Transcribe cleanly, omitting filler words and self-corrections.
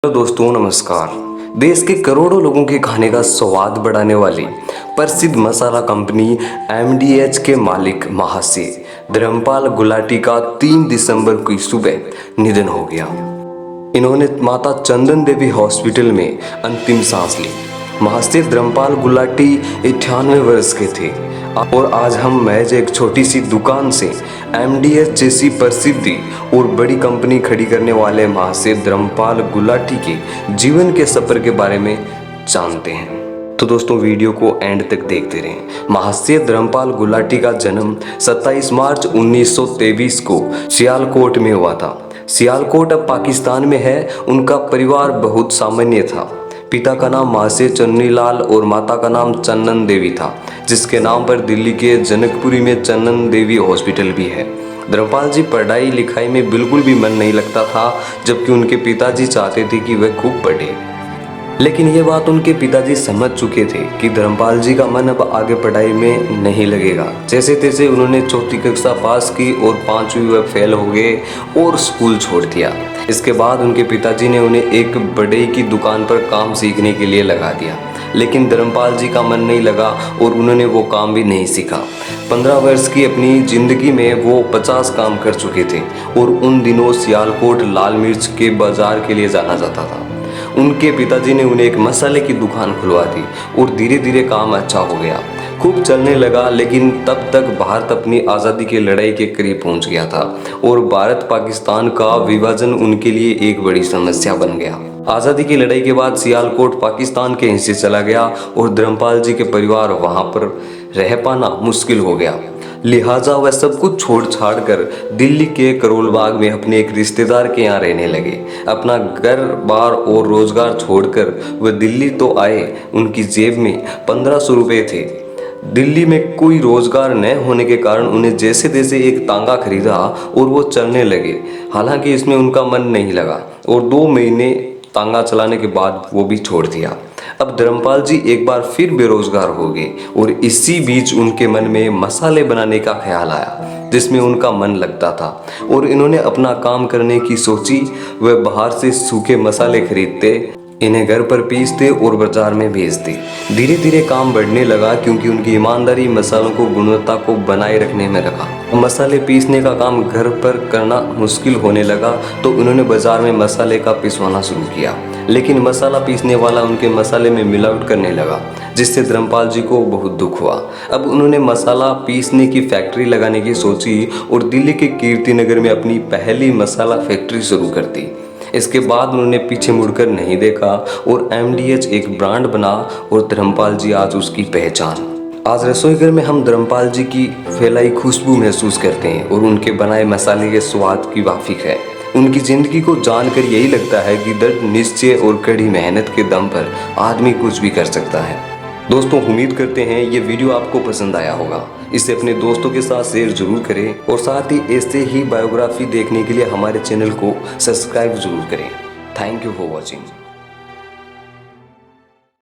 Hello दोस्तों, नमस्कार। देश के करोड़ों लोगों के खाने का स्वाद बढ़ाने वाली प्रसिद्ध मसाला कंपनी एमडीएच के मालिक महाशय धर्मपाल गुलाटी का 3 दिसंबर की सुबह निधन हो गया। इन्होंने माता चंदन देवी हॉस्पिटल में अंतिम सांस ली। महाशय धर्मपाल गुलाटी 98 वर्ष के थे और आज हम महज एक छोटी सी दुकान से एमडीएच जैसी प्रसिद्धि और बड़ी कंपनी खड़ी करने वाले महाशय धर्मपाल गुलाटी के जीवन के सफर के बारे में जानते हैं। तो दोस्तों, वीडियो को एंड तक देखते रहें। महाशय धर्मपाल गुलाटी का जन्म 27 मार्च 1923 को सियालकोट में हुआ था। सियालकोट अब पाकिस्तान में है। उनका परिवार बहुत सामान्य था। पिता का नाम महाशय चन्नीलाल और माता का नाम चन्नन देवी था, जिसके नाम पर दिल्ली के जनकपुरी में चन्नन देवी हॉस्पिटल भी है। धर्मपाल जी पढ़ाई लिखाई में बिल्कुल भी मन नहीं लगता था, जबकि उनके पिताजी चाहते थे कि वह खूब पढ़े। लेकिन ये बात उनके पिताजी समझ चुके थे कि धर्मपाल जी का मन अब आगे पढ़ाई में नहीं लगेगा। जैसे तैसे उन्होंने 4वीं कक्षा पास की और 5वीं वह फेल हो गए और स्कूल छोड़ दिया। इसके बाद उनके पिताजी ने उन्हें एक बढ़ई की दुकान पर काम सीखने के लिए लगा दिया, लेकिन धर्मपाल जी का मन नहीं लगा और उन्होंने वो काम भी नहीं सीखा। 15 वर्ष की अपनी जिंदगी में वो 50 काम कर चुके थे और उन दिनों सियालकोट लाल मिर्च के बाजार के लिए जाना जाता था। उनके पिताजी ने उन्हें एक मसाले की दुकान खुलवा दी और धीरे धीरे काम अच्छा हो गया, खूब चलने लगा। लेकिन तब तक भारत अपनी आज़ादी की लड़ाई के करीब पहुंच गया था और भारत पाकिस्तान का विभाजन उनके लिए एक बड़ी समस्या बन गया। आज़ादी की लड़ाई के बाद सियालकोट पाकिस्तान के हिस्से चला गया और धर्मपाल जी के परिवार वहां पर रह पाना मुश्किल हो गया। लिहाजा वह सब कुछ छोड़ छाड़ कर दिल्ली के करोल बाग में अपने एक रिश्तेदार के यहाँ रहने लगे। अपना घर बार और रोजगार छोड़कर वह दिल्ली तो आए। उनकी जेब में 1500 रुपये थे। दिल्ली में कोई रोजगार न होने के कारण उन्हें जैसे तैसे एक तांगा खरीदा और वो चलने लगे। हालांकि इसमें उनका मन नहीं लगा और 2 महीने तांगा चलाने के बाद वो भी छोड़ दिया। अब धर्मपाल जी एक बार फिर बेरोजगार हो गए और इसी बीच उनके मन में मसाले बनाने का ख्याल आया, जिसमें उनका मन लगता था और इन्होंने अपना काम करने की सोची। वह बाहर से सूखे मसाले खरीदते, इन्हें घर पर पीसते और बाजार में बेचते। धीरे धीरे काम बढ़ने लगा क्योंकि उनकी ईमानदारी मसालों को गुणवत्ता को बनाए रखने में रखा। मसाले पीसने का काम घर पर करना मुश्किल होने लगा तो उन्होंने बाजार में मसाले का पिसवाना शुरू किया। लेकिन मसाला पीसने वाला उनके मसाले में मिलावट करने लगा, जिससे धर्मपाल जी को बहुत दुख हुआ। अब उन्होंने मसाला पीसने की फैक्ट्री लगाने की सोची और दिल्ली के कीर्ति नगर में अपनी पहली मसाला फैक्ट्री शुरू कर दी। इसके बाद उन्होंने पीछे मुड़कर नहीं देखा और एमडीएच एक ब्रांड बना और धर्मपाल जी आज उसकी पहचान। आज रसोई घर में हम धर्मपाल जी की फैलाई खुशबू महसूस करते हैं और उनके बनाए मसाले के स्वाद की वाकिफ है। उनकी जिंदगी को जानकर यही लगता है कि दृढ़ निश्चय और कड़ी मेहनत के दम पर आदमी कुछ भी कर सकता है। दोस्तों, उम्मीद करते हैं ये वीडियो आपको पसंद आया होगा। इसे अपने दोस्तों के साथ शेयर जरूर करें और साथ ही ऐसे ही बायोग्राफी देखने के लिए हमारे चैनल को सब्सक्राइब जरूर करें। Thank you for watching.